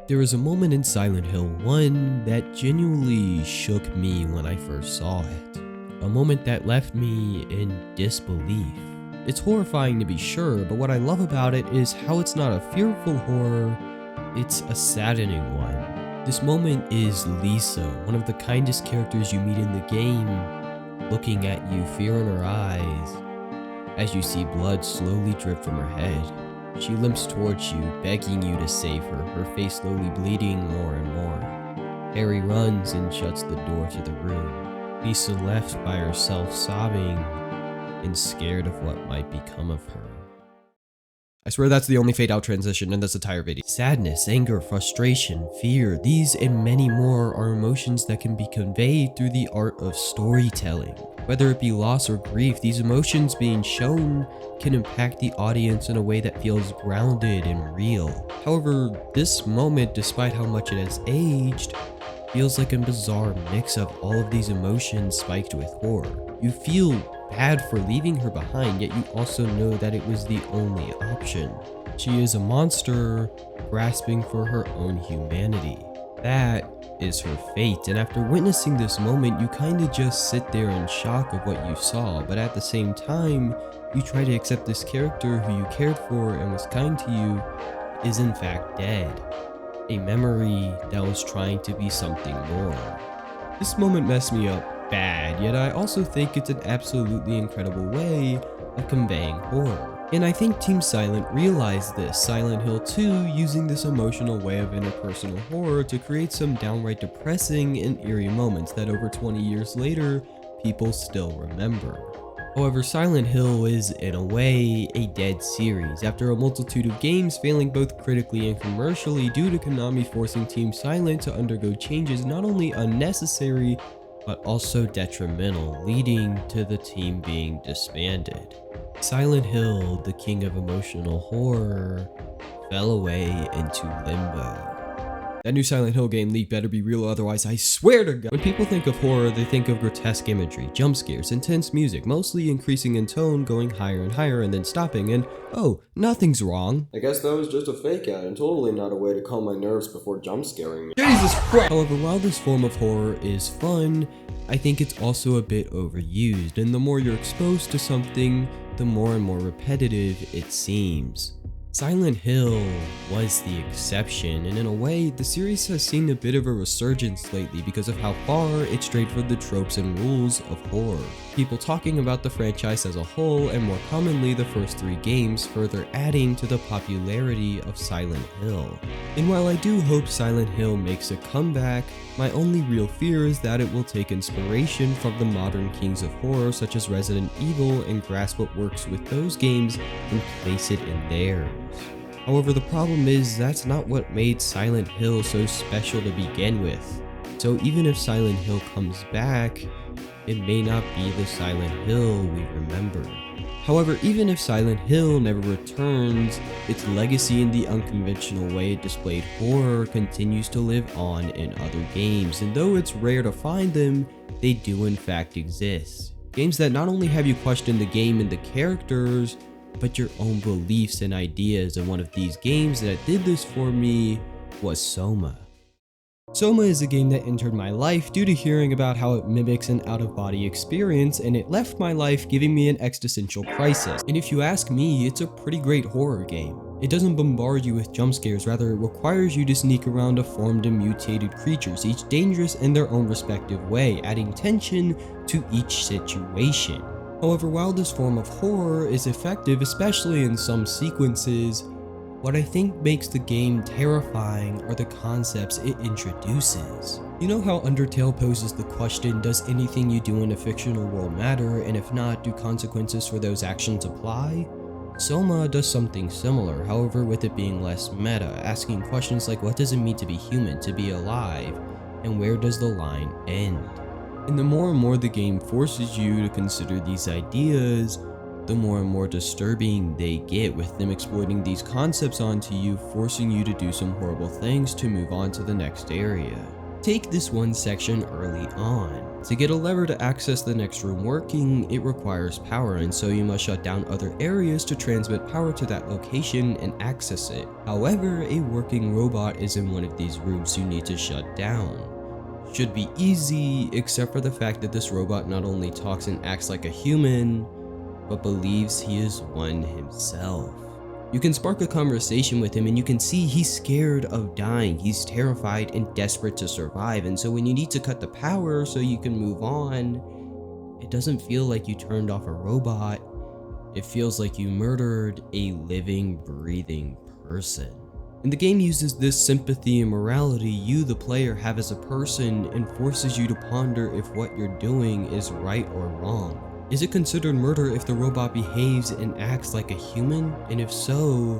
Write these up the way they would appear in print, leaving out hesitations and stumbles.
There was a moment in Silent Hill 1 that genuinely shook me when I first saw it. A moment that left me in disbelief. It's horrifying to be sure, but what I love about it is how it's not a fearful horror, it's a saddening one. This moment is Lisa, one of the kindest characters you meet in the game, looking at you, fear in her eyes, as you see blood slowly drip from her head. She limps towards you, begging you to save her, her face slowly bleeding more and more. Harry runs and shuts the door to the room. Lisa left by herself, sobbing and scared of what might become of her. I swear that's the only fade out transition in this entire video. Sadness, anger, frustration, fear, these and many more are emotions that can be conveyed through the art of storytelling. Whether it be loss or grief, these emotions being shown can impact the audience in a way that feels grounded and real. However, this moment, despite how much it has aged, feels like a bizarre mix of all of these emotions spiked with horror. You feel bad for leaving her behind, yet you also know that it was the only option. She is a monster grasping for her own humanity. That is her fate, and after witnessing this moment, you kinda just sit there in shock of what you saw, but at the same time, you try to accept this character who you cared for and was kind to you is in fact dead. A memory that was trying to be something more. This moment messed me up bad, yet I also think it's an absolutely incredible way of conveying horror. And I think Team Silent realized this, Silent Hill 2 using this emotional way of interpersonal horror to create some downright depressing and eerie moments that over 20 years later, people still remember. However, Silent Hill is, in a way, a dead series, after a multitude of games failing both critically and commercially due to Konami forcing Team Silent to undergo changes not only unnecessary, but also detrimental, leading to the team being disbanded. Silent Hill, the king of emotional horror, fell away into limbo. That new Silent Hill game leak better be real, otherwise I swear to God. When people think of horror, they think of grotesque imagery, jump scares, intense music, mostly increasing in tone, going higher and higher and then stopping, and oh, nothing's wrong. I guess that was just a fake out and totally not a way to calm my nerves before jump scaring me. Jesus Christ! However, while this form of horror is fun, I think it's also a bit overused, and the more you're exposed to something, the more and more repetitive it seems. Silent Hill was the exception, and in a way, the series has seen a bit of a resurgence lately because of how far it strayed from the tropes and rules of horror. People talking about the franchise as a whole, and more commonly the first 3 games, further adding to the popularity of Silent Hill. And while I do hope Silent Hill makes a comeback, my only real fear is that it will take inspiration from the modern kings of horror such as Resident Evil and grasp what works with those games and place it in theirs. However, the problem is that's not what made Silent Hill so special to begin with. So even if Silent Hill comes back, it may not be the Silent Hill we remember. However, even if Silent Hill never returns, its legacy in the unconventional way it displayed horror continues to live on in other games, and though it's rare to find them, they do in fact exist. Games that not only have you question the game and the characters, but your own beliefs and ideas, and one of these games that did this for me was Soma. Soma is a game that entered my life due to hearing about how it mimics an out-of-body experience, and it left my life giving me an existential crisis. And if you ask me, it's a pretty great horror game. It doesn't bombard you with jump scares, rather it requires you to sneak around deformed and mutated creatures, each dangerous in their own respective way, adding tension to each situation. However, while this form of horror is effective, especially in some sequences, what I think makes the game terrifying are the concepts it introduces. You know how Undertale poses the question, does anything you do in a fictional world matter, and if not, do consequences for those actions apply? Soma does something similar, however with it being less meta, asking questions like what does it mean to be human, to be alive, and where does the line end? And the more and more the game forces you to consider these ideas, the more and more disturbing they get, with them exploiting these concepts onto you, forcing you to do some horrible things to move on to the next area. Take this one section early on. To get a lever to access the next room working, it requires power, and so you must shut down other areas to transmit power to that location and access it. However, a working robot is in one of these rooms you need to shut down. Should be easy, except for the fact that this robot not only talks and acts like a human, but believes he is one himself. You can spark a conversation with him and you can see he's scared of dying. He's terrified and desperate to survive, and so when you need to cut the power so you can move on, it doesn't feel like you turned off a robot. It feels like you murdered a living, breathing person. And the game uses this sympathy and morality you, the player, have as a person and forces you to ponder if what you're doing is right or wrong. Is it considered murder if the robot behaves and acts like a human? And if so,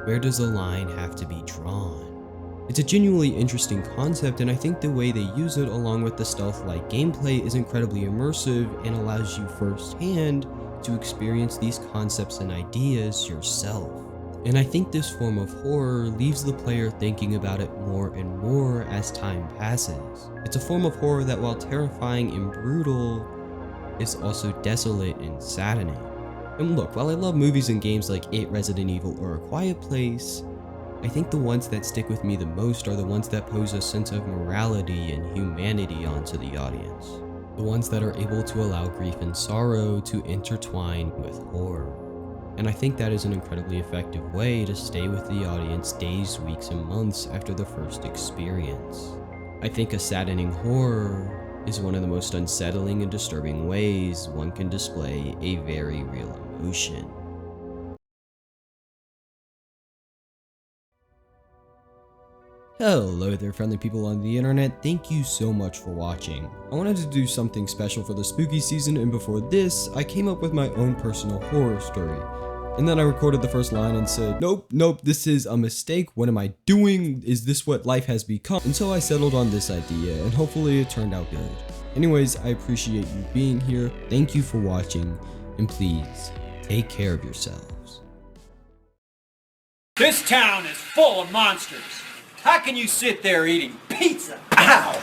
where does the line have to be drawn? It's a genuinely interesting concept, and I think the way they use it along with the stealth-like gameplay is incredibly immersive and allows you firsthand to experience these concepts and ideas yourself. And I think this form of horror leaves the player thinking about it more and more as time passes. It's a form of horror that, while terrifying and brutal, is also desolate and saddening. And look, while I love movies and games like It, Resident Evil, or A Quiet Place, I think the ones that stick with me the most are the ones that pose a sense of morality and humanity onto the audience. The ones that are able to allow grief and sorrow to intertwine with horror. And I think that is an incredibly effective way to stay with the audience days, weeks, and months after the first experience. I think a saddening horror is one of the most unsettling and disturbing ways one can display a very real emotion. Hello there, friendly people on the internet. Thank you so much for watching. I wanted to do something special for the spooky season, and before this, I came up with my own personal horror story. And then I recorded the first line and said, nope, this is a mistake. What am I doing? Is this what life has become? And so I settled on this idea, and hopefully it turned out good. Anyways, I appreciate you being here. Thank you for watching, and please take care of yourselves. This town is full of monsters. How can you sit there eating pizza? Ow!